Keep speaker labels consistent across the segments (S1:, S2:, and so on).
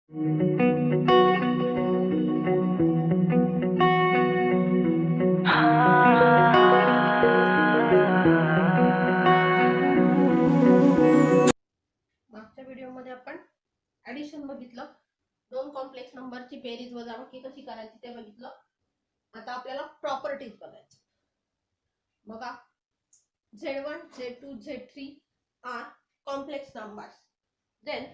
S1: मागच्या व्हिडिओमध्ये आपण ऍडिशन बघितलं, दोन कॉम्प्लेक्स नंबरची बेरीज वजाबाकी कशी करायची ते बघितलं. आता आपल्याला प्रॉपर्टीज बघायची. बघा, Z1, Z2, Z3 are complex numbers. Then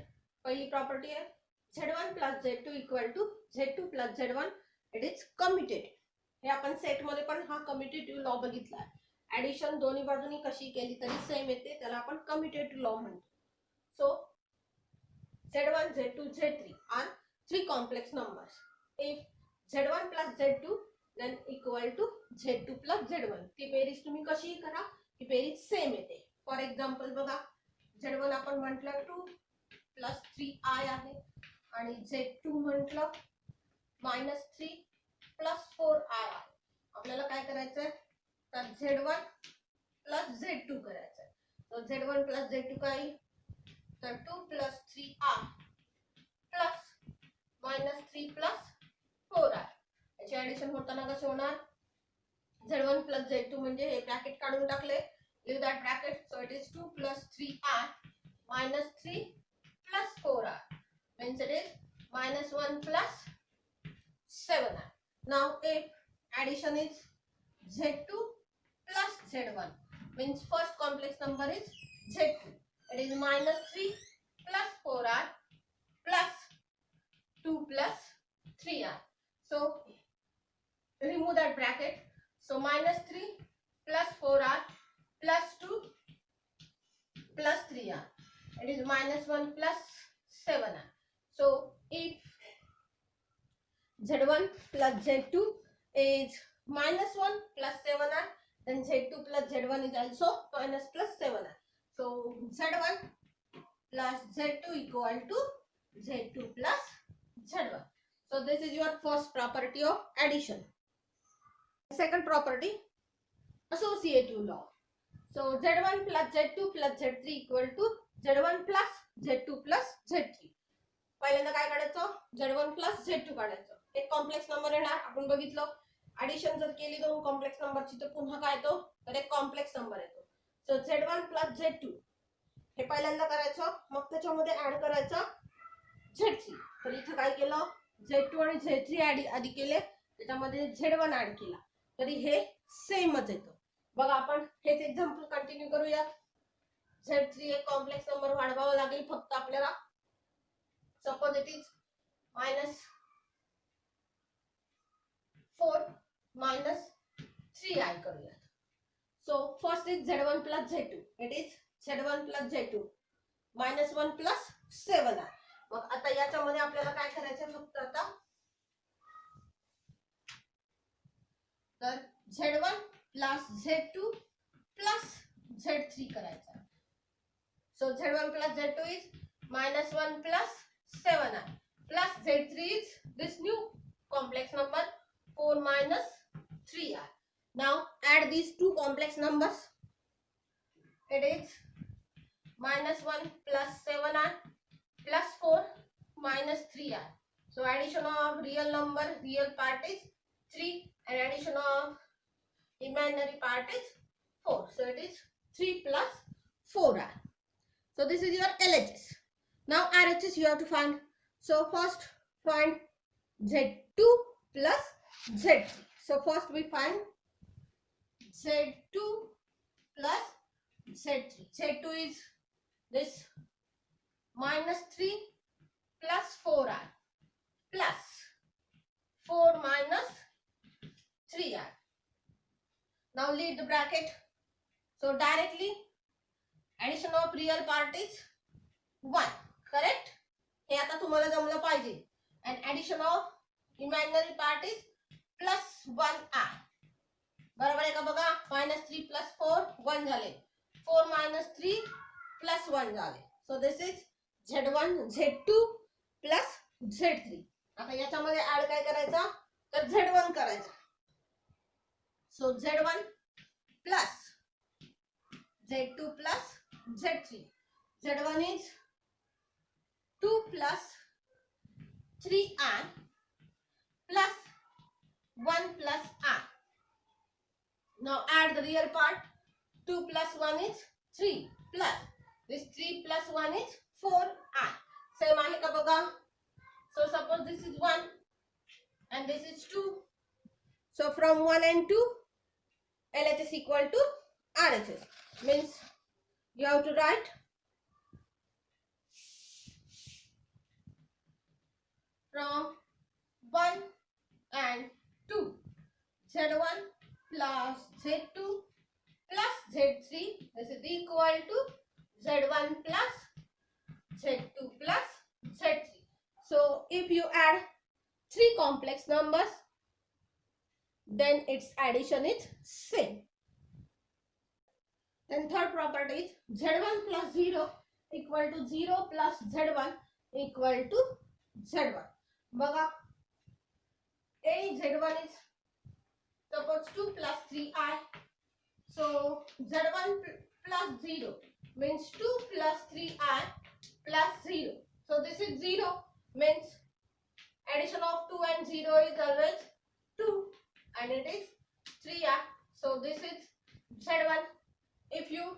S1: पहिली प्रॉपर्टी आहे Z1 plus Z2 equal to Z2 plus Z1, it is commutative. हे आपण सेट मध्ये पण हा कम्युटेटिव्ह लॉ बघितला. ऍडिशन दोन्ही बाजूनी कशी केली तरी सेम येते, त्याला आपण कम्युटेटिव्ह लॉ म्हणतो. So Z1, Z2, Z3 are three complex numbers. If Z1 plus Z2 then equal to Z2 plus Z1. ती बेरीज तुम्ही कशी करा, ती बेरीज सेम येते. फॉर एक्झाम्पल बघा, Z1 आपण म्हटलं 2 plus 3i आहे आणि Z2 म्हटलं -3 plus 4i आहे. आपल्याला काय करायचंय तर Z1 plus Z2 करायचंय. तर Z1 plus Z2 काय तर 2 plus 3i plus -3 plus 4i. याची ऍडिशन होताना कसे होणार, Z1 plus Z2 म्हणजे हे ब्रॅकेट काढून टाकले, leave that bracket. So it is 2 plus 3i -3 plus 4i means it is -1 plus 7i. Now if addition is Z2 plus Z1 means first complex number is Z2. It is -3 plus 4i plus 2 plus 3i. So remove that bracket. So -3 plus 4i plus 2 plus 3i. It is -1 plus 7i. So if Z1 plus Z2 is -1 plus 7i, then Z2 plus Z1 is also minus plus 7i. So Z1 plus Z2 equal to Z2 plus Z1. So this is your first property of addition. Second property, associative law. So Z1 plus Z2 plus Z3 equal to Z1 plus Z2 plus Z3. पहिल्यांदा काय काढायचं, Z1 plus Z2 काढायचं. एक complex number येणार, आपण बघितलं addition जर केली दोन कॉम्प्लेक्स नंबरची तर पुन्हा काय येतो तर एक कॉम्प्लेक्स नंबर येतो. सो Z1 plus Z2 हे पहिल्यांदा करायचं, मग त्याच्यामध्ये ऍड करायचं Z3. तर इथं काय केलं, Z2 आणि Z3 आधी केले, त्याच्यामध्ये Z1 ऍड केला, तरी हे सेमच येतं. बघा आपण हेच एक्झाम्पल कंटिन्यू करूयात. Z3 एक कॉम्प्लेक्स नंबर वाढवावा लागेल फक्त आपल्याला. सपोज इट इज -4 -3i करूयात. So first is Z1 plus Z2. It is Z1 plus Z2 -1 plus 7i. मग आता याच्यामध्ये आपल्याला काय करायचं फक्त आता तर Z1 plus Z2 plus Z3 करायचा. सो Z1 plus Z2 is -1 plus 7i plus Z3 is this new complex number 4 minus 3i. Now add these two complex numbers. It is -1 plus 7i plus 4 minus 3i. So addition of real number, real part is 3 and addition of imaginary part is 4. So it is 3 plus 4i. So this is your LHS. Now RHS you have to find. So first find Z2 plus Z3. So first we find Z2 plus Z3. Z2 is this -3 plus 4i plus 4 minus 3i. Now leave the bracket. So directly addition of real part is 1. Correct? हे आता तुम्हाला जमलं पाहिजे. And addition of imaginary part is +1i. बरोबर आहे का बघा, -3 plus 4 1 झाले, 4 minus 3 plus 1 झाले. So this is Z1 Z2 plus Z3. आता याच्यामध्ये ऍड काय करायचा तर Z1 करायचा. So Z1 plus Z2 plus Z3. Z1 is 2 plus 3i plus 1 plus I. Now add the real part. 2 plus 1 is 3 plus this 3 plus 1 is 4i. Same आहे का बघा? So suppose this is 1 and this is 2. So from 1 and 2, LHS equal to RHS. Means you have to write from 1 and 2. Z1 plus Z2 plus Z3. This is equal to Z1 plus Z2 plus Z3. So if you add 3 complex numbers, then its addition is same. Then third property is Z1 plus 0 equal to 0 plus Z1 equal to Z1. बघा, A Z1 is suppose 2 plus 3i. So Z1 plus 0 means 2 plus 3i plus 0. So this is 0 means addition of 2 and 0 is always 2 and it is 3i. So this is Z1. If you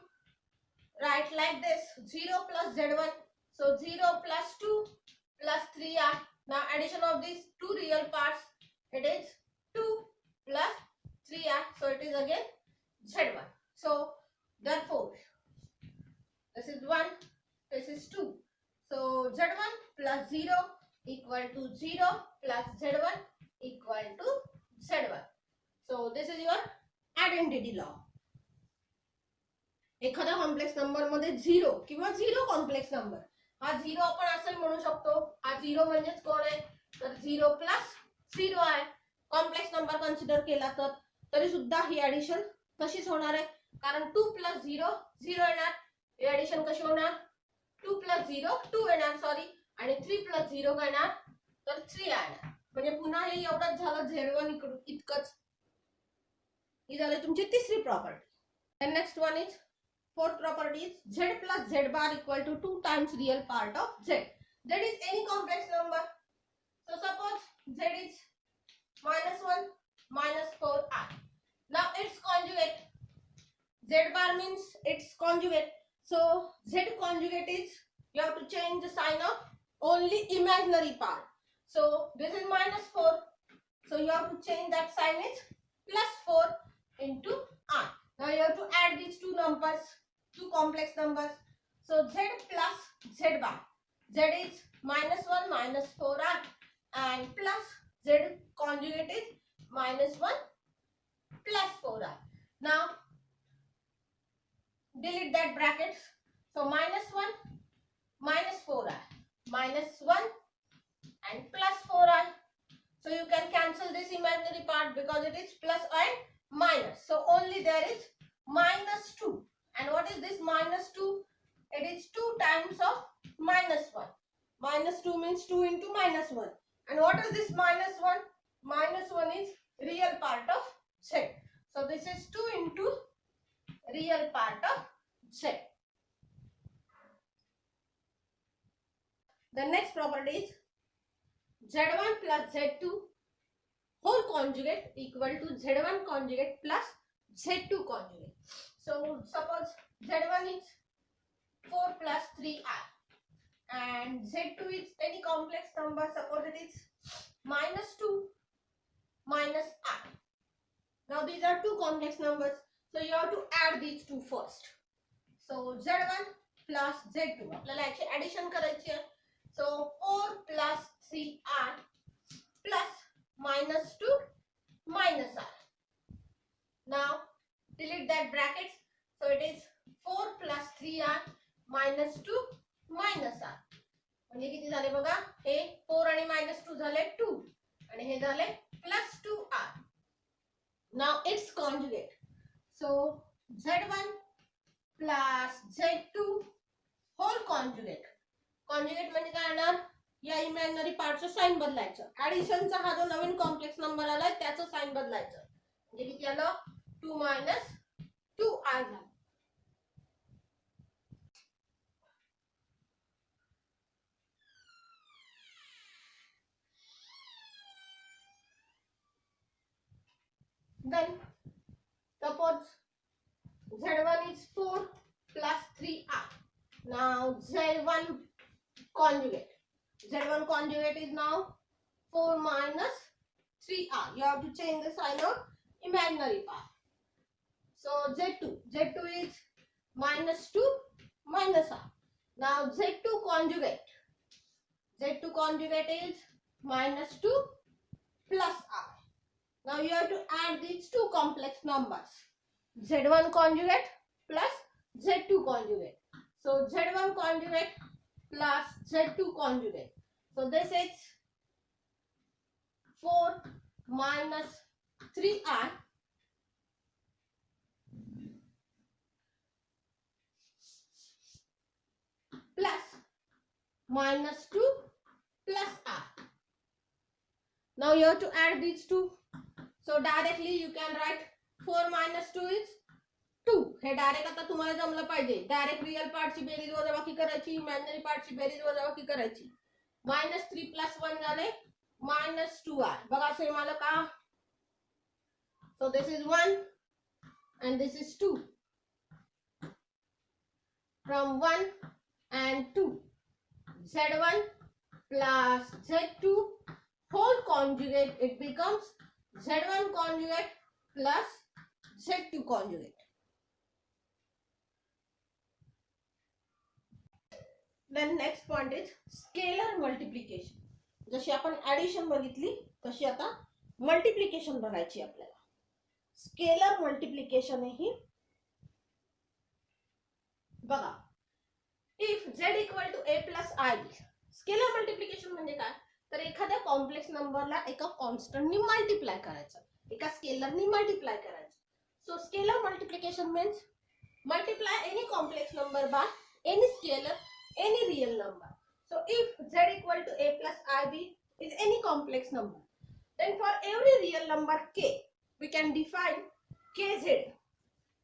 S1: write like this, 0 plus Z1, so 0 plus 2 plus 3i. Now addition of these two real parts, it is 2 plus 3i. So it is again Z1. So therefore this is 1, this is 2. So Z1 plus 0 equal to 0 plus Z1 equal to Z1. So this is your identity law. एखाद्या complex number मध्ये 0 किंवा 0 complex number, हा 0 आपण असं म्हणू शकतो. हा 0 म्हणजेच कोण आहे, तर 0 प्लस 0 आहे. कॉम्प्लेक्स नंबर कन्सिडर केला तर तरी सुद्धा ही ऍडिशन कशीच होणार आहे, कारण 2 प्लस 0 0 येणार. ही ऍडिशन कशी होणार, 2 प्लस 0 2 येणार सॉरी, आणि 3 प्लस 0 काय येणार, तर 3 येणार. म्हणजे पुन्हा हे एवढंच झालं Z1 इकडून इतकंच. ही झाली तुमची तिसरी property. And next one is fourth property is Z plus Z bar equal to 2 times real part of Z. Z is any complex number. So suppose Z is -1 minus 4i. Now its conjugate. Z bar means its conjugate. So Z conjugate is, you have to change the sign of only imaginary part. So this is -4. So you have to change that sign is +4 into I. Now you have to add these two numbers, two complex numbers. So Z plus Z bar. Z is -1 minus 4i and plus Z conjugate is -1 plus 4i. Now delete that brackets. So -1 minus 4i minus 1 and plus 4i. So you can cancel this imaginary part because it is plus and minus. So only there is -2. And what is this -2? It is 2 times of -1. -2 means 2 into -1. And what is this -1? -1 is real part of Z. So this is 2 into real part of Z. The next property is Z1 plus Z2 whole conjugate equal to Z1 conjugate plus Z2 conjugate. So suppose Z1 is 4 plus 3i and Z2 is any complex number. Suppose it is -2 minus I. Now these are two complex numbers, so you have to add these two first. So Z1 plus Z2 आपल्याला याची addition करायची आहे. So 4 plus 3i plus -2 minus I. Now delete that brackets. So it is 4 plus 3i minus 2 minus I. म्हणजे किती झाले बघा, हे 4 आणि -2 झाले 2 आणि हे झाले +2i. Now its conjugate. So Z1 plus Z2 whole conjugate. Conjugate म्हणजे काय येणार, या इमॅजिनरी पार्टचं साइन बदलायचं. ऍडिशनचा हा जो नवीन कॉम्प्लेक्स नंबर आलाय त्याचं साइन बदलायचं. म्हणजे किती आलं, 2 minus 2i झालं. Then suppose Z1 is 4 plus 3R. Now Z1 conjugate. Z1 conjugate is now 4 minus 3R. You have to change the sign of imaginary part. So Z2 is minus 2 minus R. Now Z2 conjugate is minus 2 plus R. Now you have to add these two complex numbers, Z1 conjugate plus Z2 conjugate. So Z1 conjugate plus Z2 conjugate. So this is 4 minus 3R plus minus 2 plus R. Now you have to add these two. So directly you can write 4 minus 2 is 2. Hey direct आता तुम्हाला जमलं पाहिजे. Direct real पार्टची berries वजाबाकी करायची, imaginary पार्टची berries वजाबाकी करायची. -3 + 1 झाले -2r. बघा सेम आलं का? So this is 1 and this is 2. From 1 and 2, Z1 plus Z2 whole conjugate, it becomes Z1 conjugate plus Z2 conjugate. Then next point is scalar multiplication. जशी आपण ऍडिशन बघितली तशी आता मल्टिप्लिकेशन बघायची आपल्याला. स्केलर मल्टिप्लिकेशन ही बघा, if z equal to a plus i b. Scalar multiplication म्हणजे काय, तर एखाद्या कॉम्प्लेक्स नंबरला एका कॉन्स्टंटनी मल्टिप्लाय करायचं, एका स्केलरनी मल्टिप्लाय करायचं. So scalar multiplication means multiply any complex number by any scalar, any real number. So if z equal to a plus ib is any complex number, then for every real number k, we can define kz.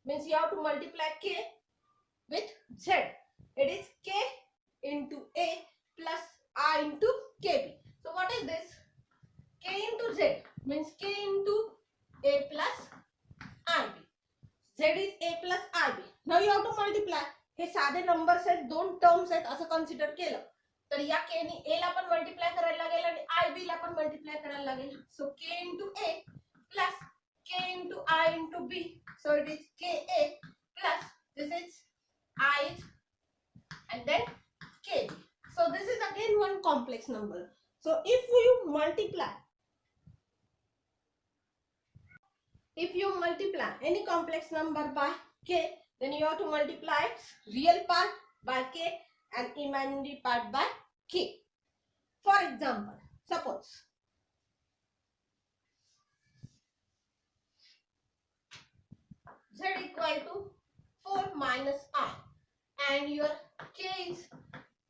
S1: Means you have to multiply k with z. It is k into a plus I into kb. So what is this? K into z means k into a plus ib. Z is a plus ib. Now you have to multiply. हे साधे numbers आहेत, दोन terms आहेत असं consider केलं तर या के नी ए ला पण मल्टिप्लाय करायला लागेल आणि आय बी ला पण मल्टिप्लाय करायला लागेल. So K into A plus K into I into B. So it is K A plus this is I and then kb. So this is again one complex number. So if you multiply any complex number by k, then you have to multiply its real part by k and imaginary part by k. For example, suppose z equal to 4 minus I and your k is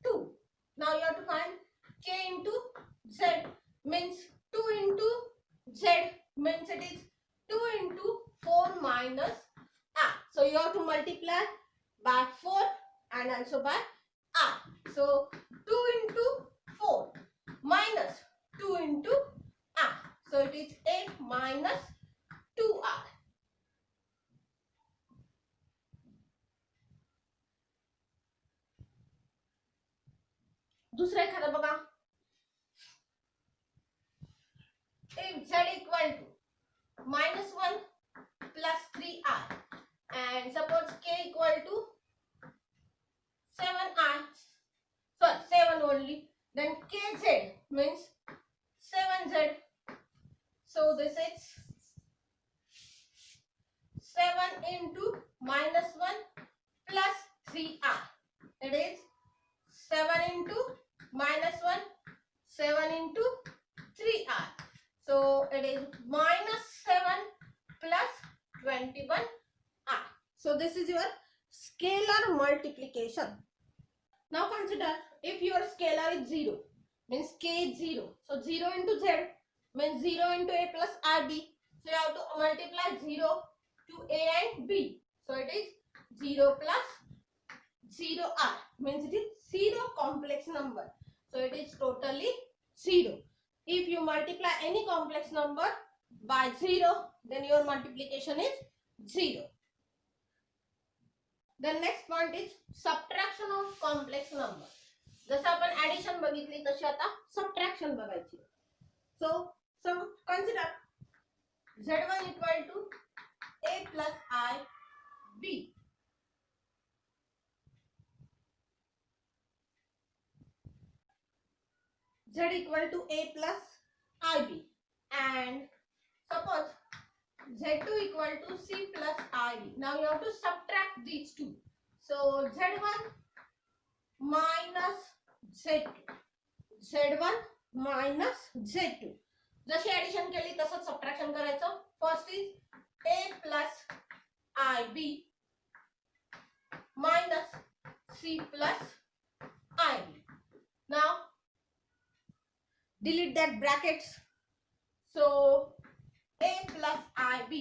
S1: 2. Now you have to find k into z means 2 into z means it is 2 into 4 minus R. So you have to multiply by 4 and also by R. So 2 into 4 minus 2 into R. So it is 8 minus 2R. दूसरा एखादा बघा. If z equal to -1 plus 3R and suppose k equal to 7 only, then kz means 7z. So this is 7 into -1 plus 3R. It is 7 into -1, 7 into 3R. So it is -7 plus 21R. So this is your scalar multiplication. Now consider if your scalar is 0, means k is 0. So 0 into z means 0 into a plus ib. So you have to multiply 0 to a and b. So it is 0 plus 0r means it is 0 complex number. So it is totally 0. If you multiply any complex number by 0, then your multiplication is 0. The next point is subtraction of complex number. जसं आपण addition बघितली तशी आता subtraction बघायची. So consider z1 equal to a plus I b. Z equal to a plus ib, and suppose z2 equal to c plus ib. Now you have to subtract these two. So z1 minus z2, z1 minus z2. जशी addition केली तसंच subtraction करायचं. First is a plus ib minus c plus ib. Now delete that brackets. So a plus ib,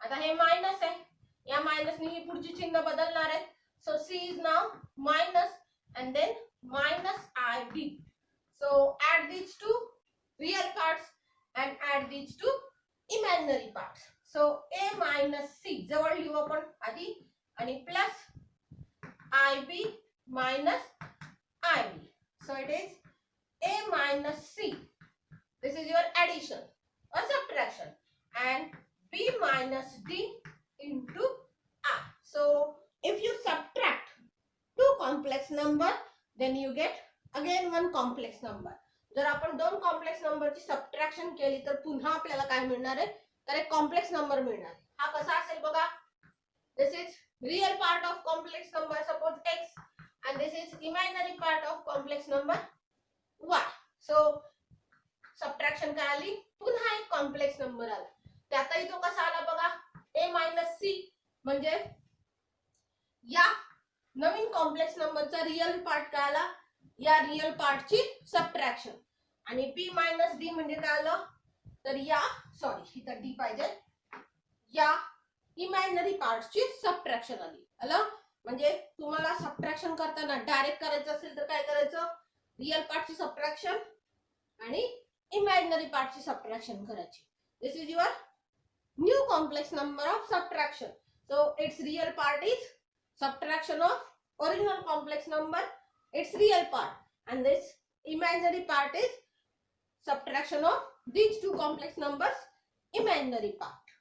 S1: आता हे minus आहे, या minus ने ही पुढची चिन्ह बदलणार आहे. So c is now minus and then minus ib. So add these two real parts and add these two imaginary parts. So a minus c जवळ लिहू आपण आधी, आणि plus ib minus ib. So it is a minus c. This is your addition or subtraction, and b minus d into r. So if you subtract two complex number, then you get again one complex number. जर आपण दोन complex नंबरची subtraction केली तर पुन्हा आपल्याला काय मिळणार आहे, तर एक कॉम्प्लेक्स नंबर मिळणार आहे. हा कसा असेल बघा. This is real part of complex number suppose x, and this is imaginary part of complex number y. So subtraction काय आली, पुन्हा एक कॉम्प्लेक्स नंबर आला. त्यातही तो कसा आला बघा, a मायनस सी, म्हणजे या नवीन कॉम्प्लेक्स नंबरचा रियल पार्ट काय आला, या रियल पार्टची सबट्रॅक्शन. आणि b मायनस डी म्हणजे काय आलं, तर या सॉरी इथं डी पाहिजे, या इमॅजिनरी पार्टची सबट्रॅक्शन आली. आलं. म्हणजे तुम्हाला सबट्रॅक्शन करताना डायरेक्ट करायचं असेल तर काय करायचं, रियल पार्टची सबट्रॅक्शन आणि imaginary part ची subtraction करायची. This is your new complex number of subtraction. So its real part is subtraction of original complex number, its real part, and this imaginary part is subtraction of these two complex numbers, imaginary part.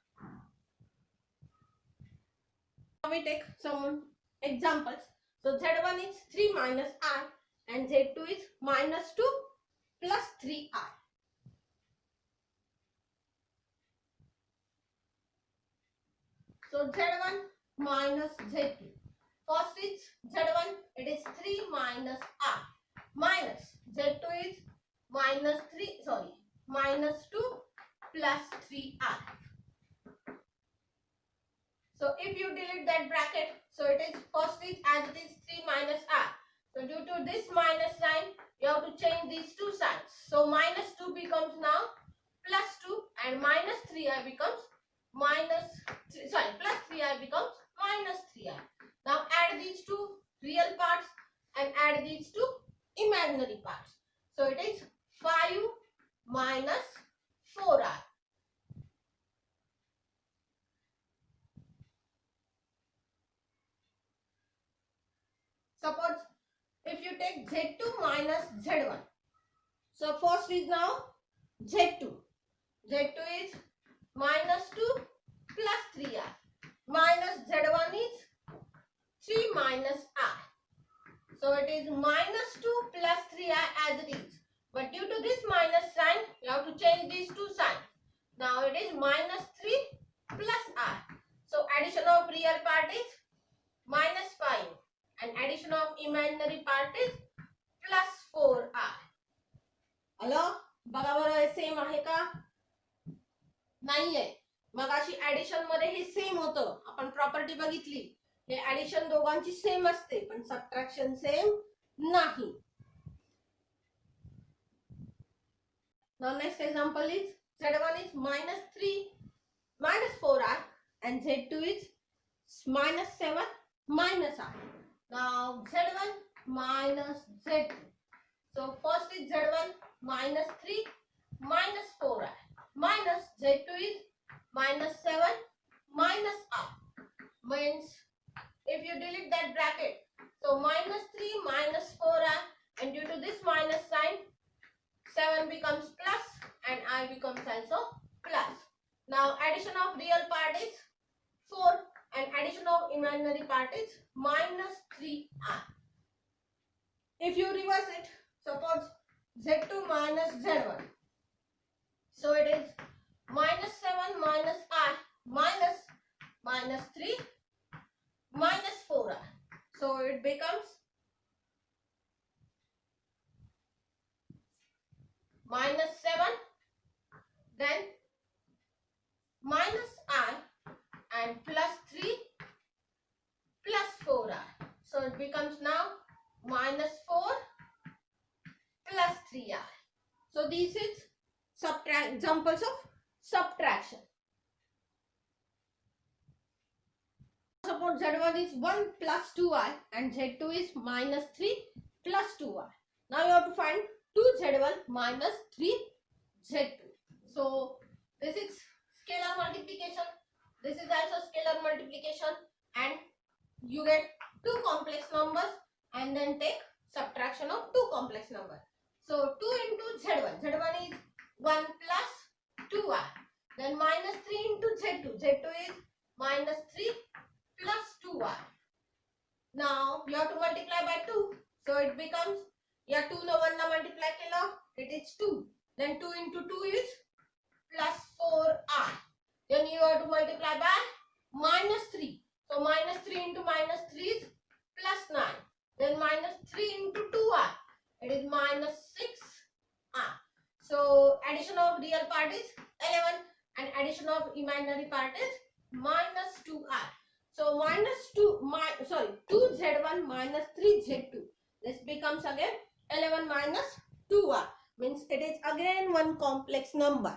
S1: Now we take some examples. So z1 is 3 minus I and z2 is minus 2 plus 3i. So z1 minus z2. First is z1, it is 3 minus I, minus z2 is minus 2 plus 3i. So if you delete that bracket, so it is first is as it is 3 minus I. So due to this minus sign, you have to change these two signs. So minus 2 becomes now plus 2, and minus 3i becomes plus 3i becomes minus 3i. Now add these two real parts and add these two imaginary parts. So it is 5 minus 4i. Suppose if you take z2 minus z1. So first is now z2. Z2 is minus 2 plus 3i, minus z1 is 3 minus I. So it is minus 2 plus 3i as it is. But due to this minus sign, you have to change these two signs. Now it is minus 3 plus I. So addition of real part is minus 5 and addition of imaginary part is plus 4i. Hello? बघा बरं same आहे का, नाहीये. मगाशी addition मध्ये हे same होतं, आपण property बघितली, हे ऍडिशन दोघांची सेम असते पण सबट्रॅक्शन सेम नाही. Now next example is z1 is minus 3 minus 4i and z2 is minus 7 minus I. Now z1 minus z2. So first is z1 minus 3 minus 4i. minus Z2 is minus 7 minus R. Means if you delete that bracket, so minus 3 minus 4R, and due to this minus sign, 7 becomes plus and I becomes also plus. Now addition of real part is 4 and addition of imaginary part is minus 3R. If you reverse it, suppose Z2 minus Z1. So it is minus 7 minus R minus 3 minus 4R. So it becomes minus 7, then minus I and plus 3 plus 4R. So it becomes now minus 4 plus 3R. So this is examples of subtraction. Suppose Z1 is 1 plus 2I and Z2 is minus 3 plus 2I. Now you have to find 2Z1 minus 3Z2. So this is scalar multiplication. This is also scalar multiplication, and you get two complex numbers and then take subtraction of two complex numbers. So 2 into Z1. Z1 is 1 plus 2I. Then minus 3 into Z2. Z2 is minus 3 plus 2I. Now you have to multiply by 2. So it becomes, yeah, 2 no 1 na multiply kilo, it is 2. Then 2 into 2 is plus 4I. Then you have to multiply by minus 3. So minus 3 into minus 3 is plus 9. Then minus 3 into 2I. It is minus 6I. So addition of real part is 11 and addition of imaginary part is minus 2I. So minus 2Z1 minus 3Z2. This becomes again 11 minus 2R. Means it is again one complex number.